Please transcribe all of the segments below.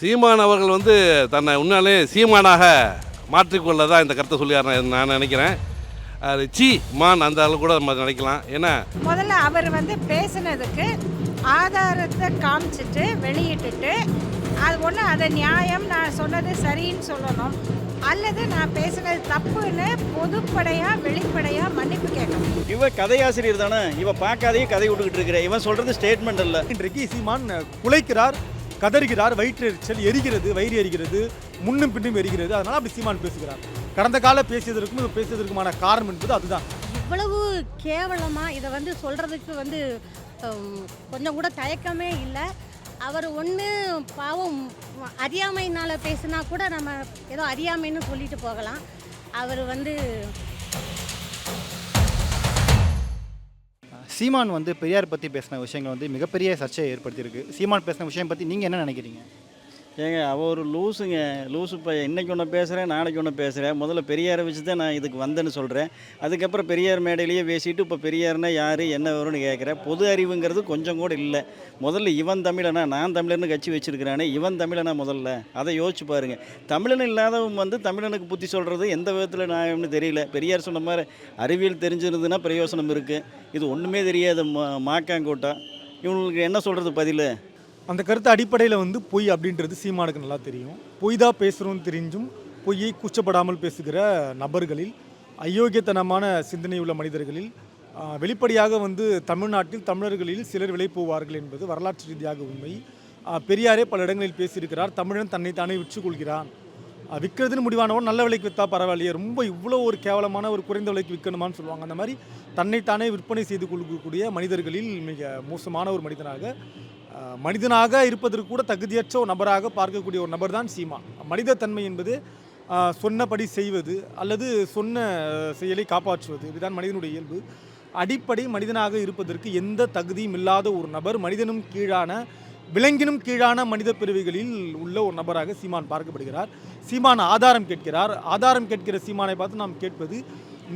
சீமான் அவர்கள் வந்து தன்னை உண்மையாலே சீமானாக மாற்றிக்கொள்ள தான் இந்த கருத்தை சொல்லியார் நான் நினைக்கிறேன். அது மான் அந்த அளவு கூட நம்ம நினைக்கலாம். ஏன்னா முதல்ல அவர் வந்து பேசுனதுக்கு ஆதாரத்தை காமிச்சிட்டு வெளியிட்டுட்டு அது ஒன்று அதை நியாயம் நான் சொன்னது சரின்னு சொல்லணும், அல்லது நான் பேசுனது தப்புன்னு பொதுப்படையாக வெளிப்படையாக மன்னிப்பு கேட்கணும். இவன் கதையாசிரியர் தானே, இவன் பார்க்காதையே கதை விட்டுக்கிட்டு இருக்கிற, இவன் சொல்கிறது ஸ்டேட்மெண்ட் இல்லை. இன்றைக்கு சீமான் குலைக்கிறார், கதறுகிறார், வயிற்றெரிச்சல் எரிகிறது, வயிறு எரிகிறது, முன்னும் பின்னும் எரிகிறது. அதனால் அப்படி சீமான் பேசுகிறார். கடந்த கால பேசியதற்கும் பேசியதற்குமான காரணம் என்பது அதுதான். இவ்வளவு கேவலமாக இதை வந்து சொல்கிறதுக்கு வந்து கொஞ்சம் கூட தயக்கமே இல்லை. அவர் ஒன்று பாவம் அறியாமையினால் பேசுனா கூட நம்ம ஏதோ அறியாமைன்னு சொல்லிட்டு போகலாம். அவர் வந்து சீமான் வந்து பெரியார் பற்றி பேசின விஷயங்கள் வந்து மிகப்பெரிய சர்ச்சையை ஏற்படுத்தியிருக்கு. சீமான் பேசின விஷயம் பற்றி நீங்கள் என்ன நினைக்கிறீங்க? ஏங்க அவள் ஒரு லூஸுங்க, லூஸு. இப்போ இன்றைக்கி ஒன்று பேசுகிறேன், நாளைக்கு ஒன்று பேசுகிறேன். முதல்ல பெரியாரை வச்சு தான் நான் இதுக்கு வந்தேன்னு சொல்கிறேன். அதுக்கப்புறம் பெரியார் மேடையிலேயே பேசிட்டு இப்போ பெரியார்னா யார் என்ன வரும்னு கேட்குறேன். பொது அறிவுங்கிறது கொஞ்சம் கூட இல்லை. முதல்ல இவன் தமிழனா, நான் தமிழர்னு கட்சி வச்சுருக்கிறானே, இவன் தமிழனா முதல்ல அதை யோசிச்சு பாருங்கள். தமிழன் இல்லாதவன் வந்து தமிழனுக்கு புத்தி சொல்கிறது எந்த விதத்தில் நியாயம்னு தெரியல. பெரியார் சொன்ன மாதிரி அறிவியல் தெரிஞ்சிருந்ததுன்னா பிரயோசனம் இருக்குது. இது ஒன்றுமே தெரியாது மாக்காங்கோட்டா. இவங்களுக்கு என்ன சொல்கிறது பதில்? அந்த கருத்து அடிப்படையில் வந்து பொய் அப்படின்றது சீமானுக்கு நல்லா தெரியும். பொய் தான் பேசுகிறோன்னு தெரிஞ்சும் பொய்யை கூச்சப்படாமல் பேசுகிற நபர்களில், அயோக்கியத்தனமான சிந்தனை உள்ள மனிதர்களில் வெளிப்படையாக வந்து தமிழ்நாட்டில் தமிழர்களில் சிலர் விலை போவார்கள் என்பது வரலாற்று ரீதியாக உண்மை. பெரியாரே பல இடங்களில் பேசியிருக்கிறார். தமிழன் தன்னைத்தானே விற்றுக்கொள்கிறான், விற்கிறதுன்னு முடிவானவன் நல்ல விலைக்கு விற்றா பரவாயில்லையே, ரொம்ப இவ்வளோ ஒரு கேவலமான ஒரு குறைந்த விலைக்கு விற்கணுமான்னு சொல்லுவாங்க. அந்த மாதிரி தன்னைத்தானே விற்பனை செய்து கொள்ளக்கூடிய மனிதர்களில் மிக மோசமான ஒரு மனிதனாக இருப்பதற்கு கூட தகுதியற்ற ஒரு நபராக பார்க்கக்கூடிய ஒரு நபர் தான் சீமான். மனிதத்தன்மை என்பது சொன்னபடி செய்வது அல்லது சொன்ன செயலை காப்பாற்றுவது, இதுதான் மனிதனுடைய இயல்பு. அடிப்படை மனிதனாக இருப்பதற்கு எந்த தகுதியும் இல்லாத ஒரு நபர், மனிதனும் கீழான விலங்கினும் கீழான மனித பிரிவுகளில் உள்ள ஒரு நபராக சீமான் பார்க்கப்படுகிறார். சீமான் ஆதாரம் கேட்கிறார். ஆதாரம் கேட்கிற சீமானை பார்த்து நாம் கேட்பது,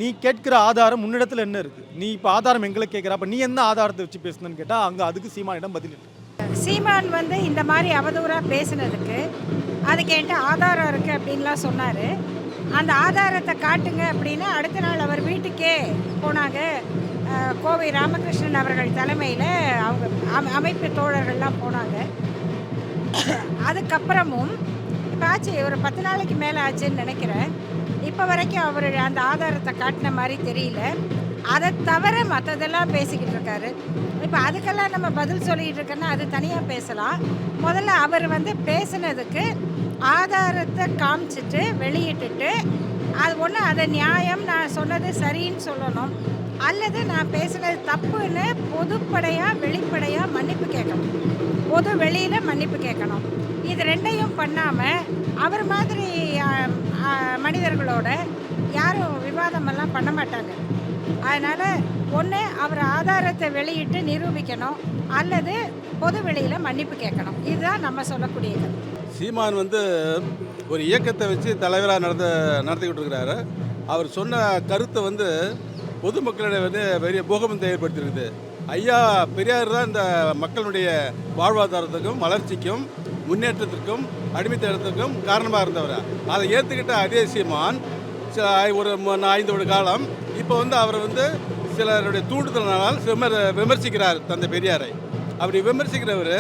நீ கேட்கிற ஆதாரம் உன்னிடத்தில் என்ன இருக்குது? நீ இப்போ ஆதாரம் எங்களை கேட்குற, அப்போ நீ என்ன ஆதாரத்தை வச்சு பேசணுன்னு கேட்டால் அங்கே அதுக்கு சீமானிடம் பதில் இல்லை. சீமான் வந்து இந்த மாதிரி அவதூறாக பேசுனதுக்கு அது கேட்டு ஆதாரம் இருக்குது அப்படின்லாம் சொன்னார். அந்த ஆதாரத்தை காட்டுங்க அப்படின்னு அடுத்த நாள் அவர் வீட்டுக்கே போனாங்க. கோவை ராமகிருஷ்ணன் அவர்கள் தலைமையில் அவங்க அமைப்பு தோழர்கள்லாம் போனாங்க. அதுக்கப்புறமும் இப்போ ஆச்சு, ஒரு 10 நாளைக்கு மேலே ஆச்சுன்னு நினைக்கிறேன். இப்போ வரைக்கும் அவர் அந்த ஆதாரத்தை காட்டின மாதிரி தெரியல. அதை தவிர மற்றதெல்லாம் பேசிக்கிட்டு இருக்காரு. இப்போ அதுக்கெல்லாம் நம்ம பதில் சொல்லிகிட்டு இருக்கோன்னா அது தனியாக பேசலாம். முதல்ல அவர் வந்து பேசுனதுக்கு ஆதாரத்தை காமிச்சிட்டு வெளியிட்டுட்டு அது ஒன்று அதை நியாயம் நான் சொன்னது சரின்னு சொல்லணும், அல்லது நான் பேசுனது தப்புன்னு பொதுப்படையாக வெளிப்படையாக மன்னிப்பு கேட்கணும், பொது வெளியில் மன்னிப்பு கேட்கணும். இது ரெண்டையும் பண்ணாமல் அவர் மாதிரி மனிதர்களோட யாரும் விவாதமெல்லாம் பண்ண மாட்டாங்க. அதனால் ஒன்று அவர் ஆதாரத்தை வெளியிட்டு நிரூபிக்கணும், அல்லது பொது வெளியில் மன்னிப்பு கேட்கணும். இதுதான் நம்ம சொல்லக்கூடியது. சீமான் வந்து ஒரு இயக்கத்தை வச்சு தலைவராக நடத்திக்கிட்டு இருக்கிறாரு. அவர் சொன்ன கருத்தை வந்து பொதுமக்களிடையே வந்து பெரிய பூகம்பத்தை ஏற்படுத்தியிருக்குது. ஐயா பெரியார் தான் இந்த மக்களுடைய வாழ்வாதாரத்துக்கும் வளர்ச்சிக்கும் முன்னேற்றத்திற்கும் அடிமைத்தனத்திற்கும் காரணமாக இருந்தவர். அதை ஏற்றுக்கிட்ட அதே சீமான் ஒரு 5 வருட காலம் இப்போ வந்து அவர் வந்து சிலருடைய தூண்டுதலினால் விமர்சிக்கிறார் தந்தை பெரியாரை. அப்படி விமர்சிக்கிறவர்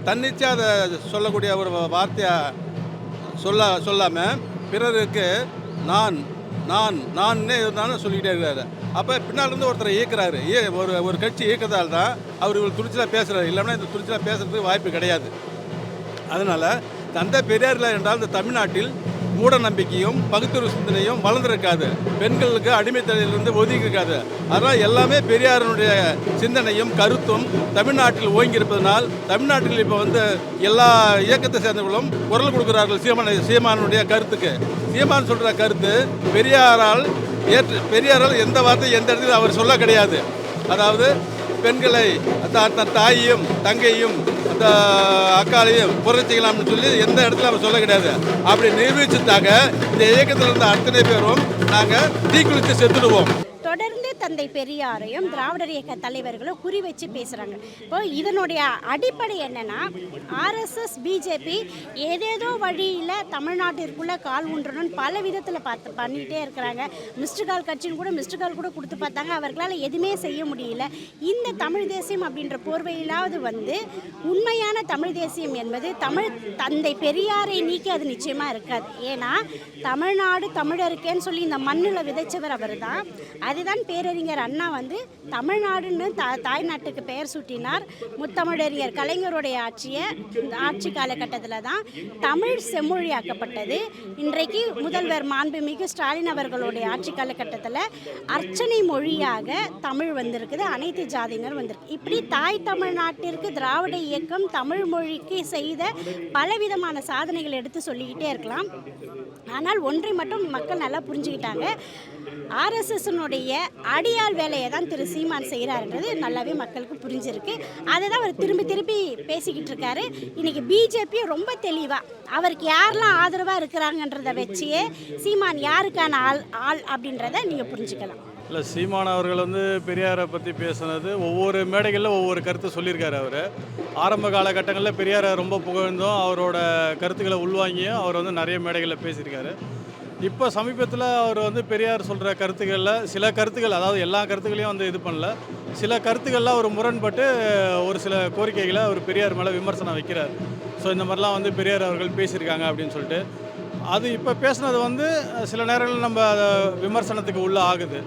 தன்னிச்சா அதை சொல்லக்கூடிய ஒரு வார்த்தையாக சொல்லாமல் பிறருக்கு நானே இருந்தாலும் சொல்லிக்கிட்டே இருக்கிறாரு. அப்போ பின்னால் இருந்து ஒருத்தரை இயக்குறாரு. ஒரு கட்சி இயக்கத்தால் தான் அவர் இவர் துணிச்சலாக பேசுகிறார். இல்லைன்னா இந்த துணிச்சலாக பேசுறதுக்கு வாய்ப்பு கிடையாது. அதனால் தந்தை பெரியாரில் என்றால் இந்த தமிழ்நாட்டில் மூட நம்பிக்கையும் பகுத்தறிவு சிந்தனையும் வளர்ந்துருக்காது. பெண்களுக்கு அடிமைத்தலையிலிருந்து ஒதுக்கி இருக்காது. அதனால் எல்லாமே பெரியாரனுடைய சிந்தனையும் கருத்தும் தமிழ்நாட்டில் ஓங்கி இருப்பதனால் தமிழ்நாட்டில் இப்போ வந்து எல்லா இயக்கத்தை சேர்ந்தவர்களும் குரல் கொடுக்குறார்கள் சீமானுடைய கருத்துக்கு. சீமான் சொல்கிற கருத்து பெரியாரால் எந்த வார்த்தையும் எந்த இடத்துல அவர் சொல்ல கிடையாது. அதாவது பெண்களை தன் தாயையும் தங்கையும் அந்த அக்காலையும் புரட்சிக்கலாம்னு சொல்லி எந்த இடத்துல அவர் சொல்ல கிடையாது. அப்படி நிரூபிச்சுட்டாங்க இந்த இயக்கத்தில் இருந்த அத்தனை பேரும் நாங்கள் தீக்குளித்து செத்துடுவோம். தொடர்ந்து தந்தை பெரியாரையும் திராவிடர் இயக்க தலைவர்களும் குறி வச்சு பேசுகிறாங்க. இப்போ இதனுடைய அடிப்படை என்னன்னா, ஆர்எஸ்எஸ் பிஜேபி ஏதேதோ வழியில் தமிழ்நாட்டிற்குள்ளே கால் ஊன்றணும்னு பல விதத்தில் பண்ணிகிட்டே இருக்கிறாங்க. மிஸ்டு கால் கட்சின்னு கூட மிஸ்டு கால் கூட கொடுத்து பார்த்தாங்க, அவர்களால் எதுவுமே செய்ய முடியல. இந்த தமிழ் தேசியம் அப்படின்ற போர்வையிலாவது வந்து உண்மையான தமிழ் தேசியம் என்பது தமிழ் தந்தை பெரியாரை நீக்கி அது நிச்சயமாக இருக்காது. ஏன்னா தமிழ்நாடு தமிழருக்கேன்னு சொல்லி இந்த மண்ணில் விதைச்சவர் அவர் தான். அதுதான் பேரறிஞர் அண்ணா வந்து தமிழ்நாடுன்னு தாய்நாட்டுக்கு பெயர் சூட்டினார். முத்தமிழறிஞர் கலைஞருடைய ஆட்சி காலகட்டத்தில் தான் தமிழ் செம்மொழியாக்கப்பட்டது. இன்றைக்கு முதல்வர் மாண்புமிகு ஸ்டாலின் அவர்களுடைய ஆட்சி காலகட்டத்தில் அர்ச்சனை மொழியாக தமிழ் வந்திருக்குது, அனைத்து ஜாதியினர் வந்திருக்கு. இப்படி தாய் தமிழ்நாட்டிற்கு திராவிட இயக்கம் தமிழ் மொழிக்கு செய்த பலவிதமான சாதனைகள் எடுத்து சொல்லிக்கிட்டே இருக்கலாம். ஆனால் ஒன்றை மட்டும் மக்கள் நல்லா புரிஞ்சுக்கிட்டாங்க, ஆர்எஸ்எஸ்னுடைய அடியாள் வேலையை தான் திரு சீமான் செய்கிறாருன்றது நல்லாவே மக்களுக்கு புரிஞ்சிருக்கு. அதை தான் அவர் திரும்பி திரும்பி பேசிக்கிட்டு இருக்காரு. இன்னைக்கு பிஜேபி ரொம்ப தெளிவாக அவருக்கு யாரெல்லாம் ஆதரவாக இருக்கிறாங்கன்றதை வச்சே சீமான் யாருக்கான ஆள் அப்படின்றத நீங்கள் புரிஞ்சுக்கலாம். இல்லை, சீமான் அவர்கள் வந்து பெரியாரை பற்றி பேசுனது ஒவ்வொரு மேடைகளில் ஒவ்வொரு கருத்து சொல்லியிருக்காரு. அவர் ஆரம்ப காலகட்டங்களில் பெரியாரை ரொம்ப புகழ்ந்தும் அவரோட கருத்துக்களை உள்வாங்கியும் அவர் வந்து நிறைய மேடைகளில் பேசியிருக்காரு. இப்போ சமீபத்தில் அவர் வந்து பெரியார் சொல்கிற கருத்துக்களில் சில கருத்துக்கள், அதாவது எல்லா கருத்துக்களையும் வந்து இது பண்ணல, சில கருத்துக்களில் அவர் முரண்பட்டு ஒரு சில கோரிக்கைகளை அவர் பெரியார் மேலே விமர்சனம் வைக்கிறார். ஸோ இந்த மாதிரிலாம் வந்து பெரியார் அவர்கள் பேசியிருக்காங்க அப்படின்னு சொல்லிட்டு அது இப்போ பேசுனது வந்து சில நேரங்களில் நம்ம விமர்சனத்துக்கு உள்ள ஆகுது.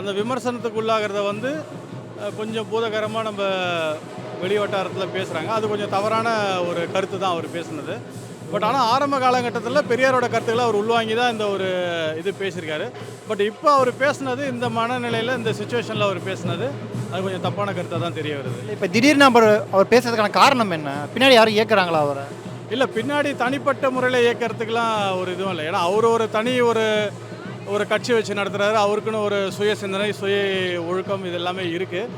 அந்த விமர்சனத்துக்கு உள்ளாகிறத வந்து கொஞ்சம் பூதகரமாக நம்ம வெளி வட்டாரத்தில் பேசுகிறாங்க. அது கொஞ்சம் தவறான ஒரு கருத்து தான் அவர் பேசுனது. பட் ஆனால் ஆரம்ப காலகட்டத்தில் பெரியாரோட கருத்துக்களை அவர் உள்வாங்கி தான் இந்த ஒரு இது பேசியிருக்காரு. பட் இப்போ அவர் பேசுனது இந்த மனநிலையில் இந்த சுச்சுவேஷனில் அவர் பேசுனது அது கொஞ்சம் தப்பான கருத்தாக தான் தெரிய வருது. இப்போ திடீர்னு அவர் பேசுறதுக்கான காரணம் என்ன? பின்னாடி யாரும் இயக்குறாங்களா அவரை? இல்லை, பின்னாடி தனிப்பட்ட முறையில் இயக்கிறதுக்கெலாம் ஒரு இதுவும் இல்லை. ஏன்னா அவர் ஒரு தனி ஒரு கட்சி வச்சு நடத்துகிறாரு. அவருக்குன்னு ஒரு சுய சிந்தனை, சுய ஒழுக்கம் இது எல்லாமே இருக்குது.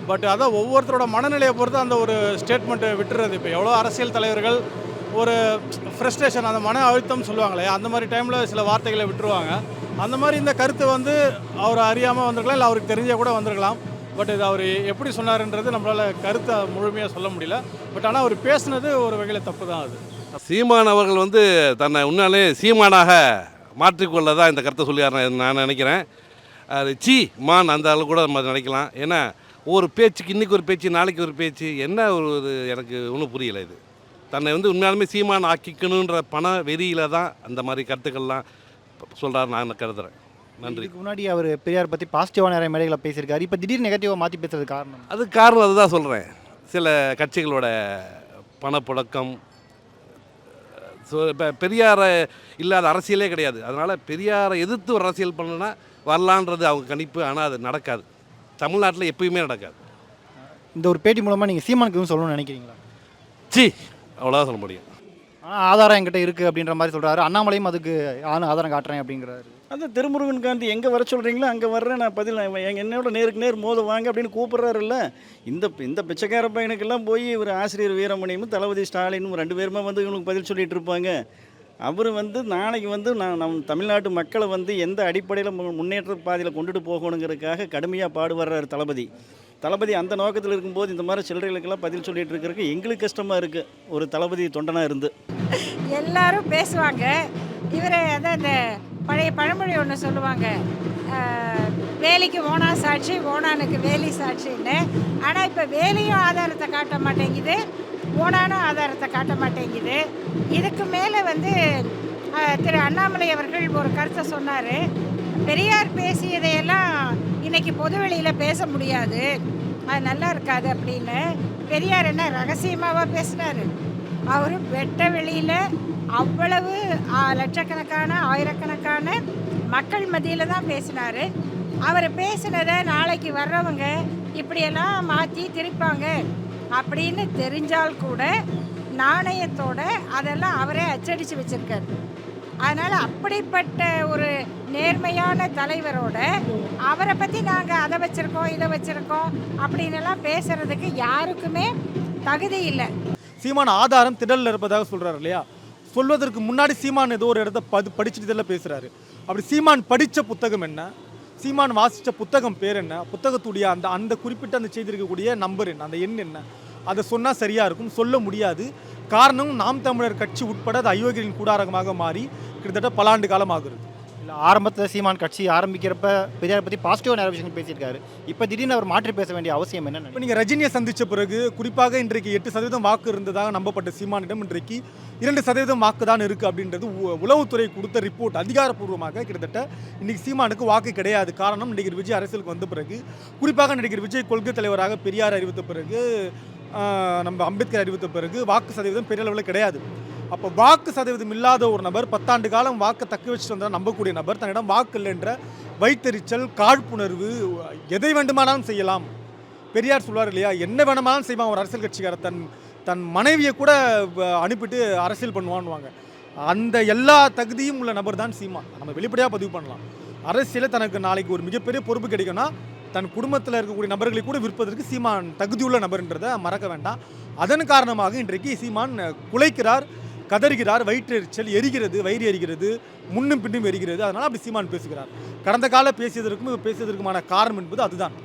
பட் அதான் ஒவ்வொருத்தரோட மனநிலையை பொறுத்து அந்த ஒரு ஸ்டேட்மெண்ட்டை விட்டுறது. இப்போ எவ்வளோ அரசியல் தலைவர்கள் ஒரு ஃப்ரஸ்ட்ரேஷன், அந்த மன அழுத்தம் சொல்லுவாங்களே, அந்த மாதிரி டைமில் சில வார்த்தைகளை விட்டுருவாங்க. அந்த மாதிரி இந்த கருத்து வந்து அவர் அறியாமல் வந்திருக்கலாம், இல்லை அவருக்கு தெரிஞ்ச கூட வந்திருக்கலாம். பட் இது அவர் எப்படி சொன்னார்ன்றது நம்மளால் கருத்தை முழுமையாக சொல்ல முடியல. பட் ஆனால் அவர் பேசுனது ஒரு வகையில் தப்பு தான். அது சீமான் அவர்கள் வந்து தன்னை உண்மையாலே சீமானாக மாற்றிக்கொள்ள தான் இந்த கருத்தை சொல்லியார் நான் நினைக்கிறேன். அது மான் அந்த அளவு கூட நம்ம நினைக்கலாம். ஏன்னா ஒரு பேச்சுக்கு இன்றைக்கி ஒரு பேச்சு, நாளைக்கு ஒரு பேச்சு, என்ன ஒரு எனக்கு ஒன்றும் புரியலை. இது தன்னை வந்து உண்மையாலுமே சீமான் ஆக்கிக்கணுன்ற பண வெறியில் தான் அந்த மாதிரி கருத்துக்கள்லாம் சொல்கிறார் நான் கருதுகிறேன். நன்றி. இதுக்கு முன்னாடி அவர் பெரியார் பற்றி பாசிட்டிவாக நிறைய மேடைகளை பேசியிருக்காரு. இப்போ திடீர்னு நெகட்டிவாக மாற்றி பேசுறது காரணம்? அதுக்கு காரணம் அதுதான் சொல்கிறேன், சில கட்சிகளோட பணப்புழக்கம். ஸோ இப்போ பெரியாரை இல்லாத அரசியலே கிடையாது. அதனால் பெரியாரை எதிர்த்து ஒரு அரசியல் பண்ணணுன்னா வரலான்றது அவங்க கணிப்பு. ஆனால் அது நடக்காது, தமிழ்நாட்டில் எப்பயுமே நடக்காது. இந்த ஒரு பேட்டி மூலமாக நீங்கள் சீமானுக்கு எதுவும் சொல்லணும்னு நினைக்கிறீங்களா? அவ்வளோதான் சொல்ல முடியும். ஆனால் ஆதாரம் என்கிட்ட இருக்குது அப்படின்ற மாதிரி சொல்கிறாரு. அண்ணாமலையும் அதுக்கு ஆதாரம் காட்டுறேன் அப்படிங்கிறாரு. அந்த திருமுருகன் காந்தி எங்கே வர சொல்கிறீங்களோ அங்கே வர்றேன், நான் பதில் என்னோட நேருக்கு நேர் மோத வாங்க அப்படின்னு கூப்பிட்றாருல்ல. இந்த பிச்சைக்கார பையனுக்கெல்லாம் போய் ஒரு ஆசிரியர் வீரமணியும் தளபதி ஸ்டாலினும் 2 பேருமா வந்து இவனுக்கு பதில் சொல்லிகிட்டு இருப்பாங்க. அவர் வந்து நாளைக்கு வந்து நம் தமிழ்நாட்டு மக்களை வந்து எந்த அடிப்படையில் முன்னேற்ற பாதையில் கொண்டுட்டு போகணுங்கிறதுக்காக கடுமையாக பாடுபடுறாரு தளபதி. அந்த நோக்கத்தில் இருக்கும்போது இந்த மாதிரி சில்லறைகளுக்கெல்லாம் பதில் சொல்லிகிட்டு இருக்கிறதுக்கு எங்களுக்கு கஷ்டமாக இருக்குது, ஒரு தளபதி தொண்டனாக இருந்து. எல்லாரும் பேசுவாங்க. இவரை அதான் இந்த பழைய பழமொழி ஒன்று சொல்லுவாங்க, வேலிக்கு ஓனா சாட்சி, ஓனானுக்கு வேலி சாட்சின்னு. ஆனால் இப்போ வேலியும் ஆதாரத்தை காட்ட மாட்டேங்குது, ஓனானும் ஆதாரத்தை காட்ட மாட்டேங்குது. இதுக்கு மேலே வந்து திரு அண்ணாமலை அவர்கள் ஒரு கருத்தை சொன்னார், பெரியார் பேசியதையெல்லாம் இன்னைக்கு பொதுவெளியில் பேச முடியாது, அது நல்லா இருக்காது அப்படின்னு. பெரியார் என்ன ரகசியமாகவா பேசினார்? அவர் வெட்ட வெளியில் அவ்வளவு லட்சக்கணக்கான ஆயிரக்கணக்கான மக்கள் மத்தியில் தான் பேசினார். அவர் பேசினதை நாளைக்கு வர்றவங்க இப்படியெல்லாம் மாற்றி திரிப்பாங்க அப்படின்னு தெரிஞ்சால் கூட நாணயத்தோட அதெல்லாம் அவரே அச்சடித்து வச்சுருக்காரு. அதனால் அப்படிப்பட்ட ஒரு நேர்மையான தலைவரோட அவரை பற்றி நாங்கள் அதை வச்சுருக்கோம் இதை வச்சுருக்கோம் அப்படின்னுலாம் பேசுகிறதுக்கு யாருக்குமே தகுதி இல்லை. சீமான் ஆதாரம் திடலில் இருப்பதாக சொல்கிறார் இல்லையா? சொல்வதற்கு முன்னாடி சீமான் ஏதோ ஒரு இடத்த படிச்சுட்டு இதில் பேசுகிறாரு. அப்படி சீமான் படித்த புத்தகம் என்ன? சீமான் வாசித்த புத்தகம் பேர் என்ன, புத்தகத்துடைய அந்த குறிப்பிட்ட அந்த செய்தி இருக்கக்கூடிய நம்பர் என்ன, அந்த எண் என்ன, அதை சொன்னால் சரியாக இருக்கும். சொல்ல முடியாது. காரணம், நாம் தமிழர் கட்சி உட்பட அது அயோக்கியரின் கூடாரமாக மாறி கிட்டத்தட்ட பல ஆண்டு காலம் ஆகுறது. இல்லை, ஆரம்பத்தில் சீமான் கட்சி ஆரம்பிக்கிறப்ப பெரியாரை பற்றி பாசிட்டிவாக நிறைய விஷயங்கள் பேசியிருக்காரு. இப்போ திடீர்னு அவர் மாற்றி பேச வேண்டிய அவசியம் என்னன்னு இப்போ நீங்கள் ரஜினியை சந்தித்த பிறகு குறிப்பாக இன்றைக்கு 8% வாக்கு இருந்ததாக நம்பப்பட்ட சீமானிடம் இன்றைக்கு 2% வாக்கு தான் இருக்குது அப்படின்றது உளவுத்துறை கொடுத்த ரிப்போர்ட். அதிகாரப்பூர்வமாக கிட்டத்தட்ட இன்றைக்கி சீமானுக்கு வாக்கு கிடையாது. காரணம், நடிகர் விஜய் அரசியலுக்கு வந்த பிறகு, குறிப்பாக நடிகர் விஜய் கொள்கை தலைவராக பெரியார் அறிவித்த பிறகு, நம்ம அம்பேத்கர் அறிவித்த பிறகு வாக்கு சதவீதம் பெரிய அளவில் கிடையாது. அப்போ வாக்கு சதவீதம் இல்லாத ஒரு நபர் 10 ஆண்டு காலம் வாக்கை தக்க வச்சுட்டு வந்தால் நம்பக்கூடிய நபர் தன்னிடம் வாக்கு இல்லை என்ற வைத்தறிச்சல், காழ்ப்புணர்வு, எதை வேண்டுமானாலும் செய்யலாம். பெரியார் சொல்வார் இல்லையா, என்ன வேணுமானாலும் செய்வான் ஒரு அரசியல் கட்சிக்கார, தன் மனைவியை கூட அனுப்பிட்டு அரசியல் பண்ணுவான்னுவாங்க. அந்த எல்லா தகுதியும் உள்ள நபர் தான் சீமான். நம்ம வெளிப்படையாக பதிவு பண்ணலாம். அரசியலில் தனக்கு நாளைக்கு ஒரு மிகப்பெரிய பொறுப்பு கிடைக்கும்னா தன் குடும்பத்தில் இருக்கக்கூடிய நபர்களை கூட விற்பதற்கு சீமான் தகுதியுள்ள நபர்ன்றதை மறக்க வேண்டாம். அதன் காரணமாக இன்றைக்கு சீமான் குலைக்கிறார், கதறுகிறார், வயிற்றெரிச்சல் எரிகிறது, வயிறு எரிகிறது, முன்னும் பின்னும் எரிகிறது. அதனால் அப்படி சீமான் பேசுகிறார். கடந்த கால பேசியதற்குமான காரணம் என்பது அதுதான்.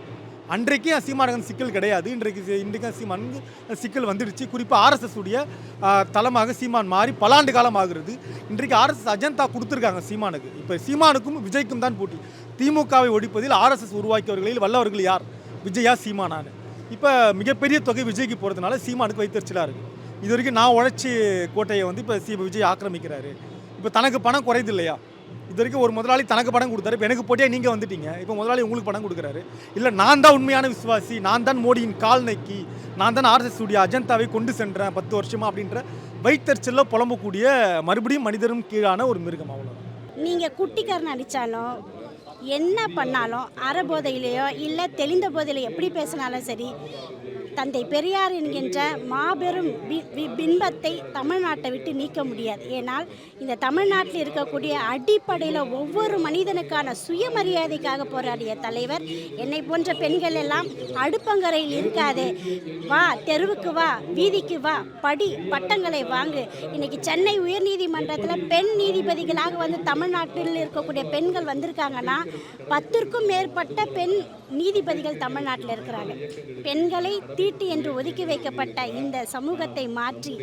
அன்றைக்கு சீமானுக்கு சிக்கல் கிடையாது. இன்றைக்கு சீமானுக்கு சிக்கல் வந்துடுச்சு. குறிப்பாக ஆர்எஸ்எஸ் உடைய தளமாக சீமான் மாறி பல ஆண்டு காலம் ஆகுறது. இன்றைக்கு ஆர்எஸ்எஸ் அஜெண்டா கொடுத்துருக்காங்க சீமானுக்கு. இப்போ சீமானுக்கும் விஜய்க்கும் தான் போட்டி. திமுகவை ஒழிப்பதில் ஆர்எஸ்எஸ் உருவாக்கியவர்களில் வல்லவர்கள் யார், விஜயா சீமானான்னு. இப்போ மிகப்பெரிய தொகை விஜய்க்கு போகிறதுனால சீமானுக்கு வைத்தறிச்சலாக இருக்குது. இது வரைக்கும் நான் உழைச்சி கோட்டையை இப்போ விஜய் ஆக்கிரமிக்கிறாரு. இப்போ தனக்கு பணம் குறையுது இல்லையா? இது வரைக்கும் ஒரு முதலாளி தனக்கு பணம் கொடுத்தாரு, இப்போ எனக்கு போட்டியாக நீங்கள் வந்துட்டீங்க, இப்போ முதலாளி உங்களுக்கு பணம் கொடுக்குறாரு. இல்லை, நான் தான் உண்மையான விசுவாசி, நான் தான் மோடியின் கால் நக்கி, நான் தான் ஆர்எஸ்எஸ் உடைய அஜெண்டாவை கொண்டு சென்றேன் 10 வருஷமா அப்படின்ற வைத்தறிச்சலில் புலம்பக்கூடிய மறுபடியும் மனிதரும் கீழான ஒரு மிருகம். அவ்வளோ. நீங்கள் குட்டிக்காரன் அடித்தாலும் என்ன பண்ணாலும் அறபோதையிலையோ இல்லை தெளிந்த போதையிலையோ எப்படி பேசினாலும் சரி, தந்தை பெரியார் என்கின்ற மாபெரும் பின்பத்தை தமிழ்நாட்டை விட்டு நீக்க முடியாது. ஏனால் இந்த தமிழ்நாட்டில் இருக்கக்கூடிய அடிப்படையில் ஒவ்வொரு மனிதனுக்கான சுயமரியாதைக்காக போராடிய தலைவர். என்னை போன்ற பெண்கள் எல்லாம் அடுப்பங்கரையில் இருக்காதே, வா தெருவுக்கு வா, வீதிக்கு வா, படி, பட்டங்களை வாங்கு. இன்னைக்கு சென்னை உயர்நீதிமன்றத்தில் பெண் நீதிபதிகளாக வந்து தமிழ்நாட்டில் இருக்கக்கூடிய பெண்கள் வந்திருக்காங்கன்னா 10க்கும் மேற்பட்ட பெண் நீதிபதிகள் தமிழ்நாட்டில் இருக்கிறாங்க. பெண்களை தீட்டு என்று ஒதுக்கி வைக்கப்பட்ட இந்த சமூகத்தை மாற்றி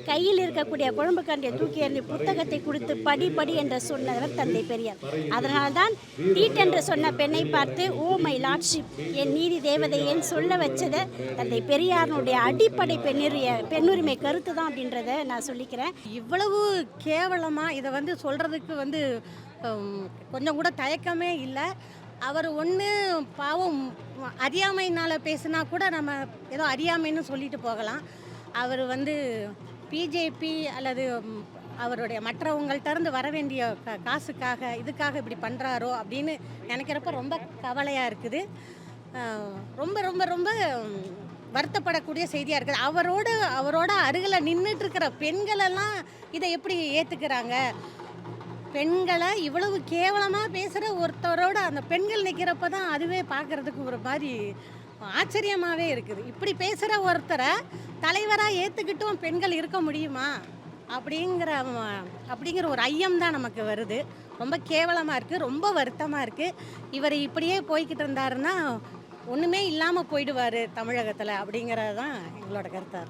கையில் இருக்கக்கூடிய குழம்பு கண்டியை தூக்கி எறிந்து புத்தகத்தை கொடுத்து படி என்று சொன்னவர் தந்தை பெரியார். அதனால்தான் தீட்டு என்று சொன்ன பெண்ணை பார்த்து ஓ மை லார்ட்ஷிப், என் நீதி தேவதையேன்னு சொல்ல வச்சது தந்தை பெரியாருடைய அடிப்படை பெண்ணுரிமை கருத்து தான் அப்படின்றத நான் சொல்லிக்கிறேன். இவ்வளவு கேவலமாக இதை வந்து சொல்கிறதுக்கு கொஞ்சம் கூட தயக்கமே இல்லை. அவர் ஒன்று பாவம் அறியாமையினால் பேசுனா கூட நம்ம ஏதோ அறியாமைன்னு சொல்லிட்டு போகலாம். அவர் பிஜேபி அல்லது அவருடைய மற்றவங்கள்ட்ட இருந்து வர வேண்டிய காசுக்காக இதுக்காக இப்படி பண்ணுறாரோ அப்படின்னு நினைக்கிறப்ப ரொம்ப கவலையாக இருக்குது. ரொம்ப ரொம்ப ரொம்ப வருத்தப்படக்கூடிய செய்தியாக இருக்குது. அவரோட அருகில் நின்றுட்டு இருக்கிற பெண்களெல்லாம் இதை எப்படி ஏற்றுக்கிறாங்க? பெண்களை இவ்வளவு கேவலமாக பேசுகிற ஒருத்தரோட அந்த பெண்கள் நிற்கிறப்ப தான் அதுவே பார்க்குறதுக்கு ஒரு மாதிரி ஆச்சரியமாகவே இருக்குது. இப்படி பேசுகிற ஒருத்தரை தலைவராக ஏற்றுக்கிட்டும் பெண்கள் இருக்க முடியுமா அப்படிங்கிற ஒரு ஐயம் தான் நமக்கு வருது. ரொம்ப கேவலமாக இருக்குது, ரொம்ப வருத்தமாக இருக்குது. இவர் இப்படியே போய்கிட்டு இருந்தாருன்னா ஒன்றுமே இல்லாமல் போயிடுவார் தமிழகத்தில் அப்படிங்கிறது தான் எங்களோட கருத்தாக.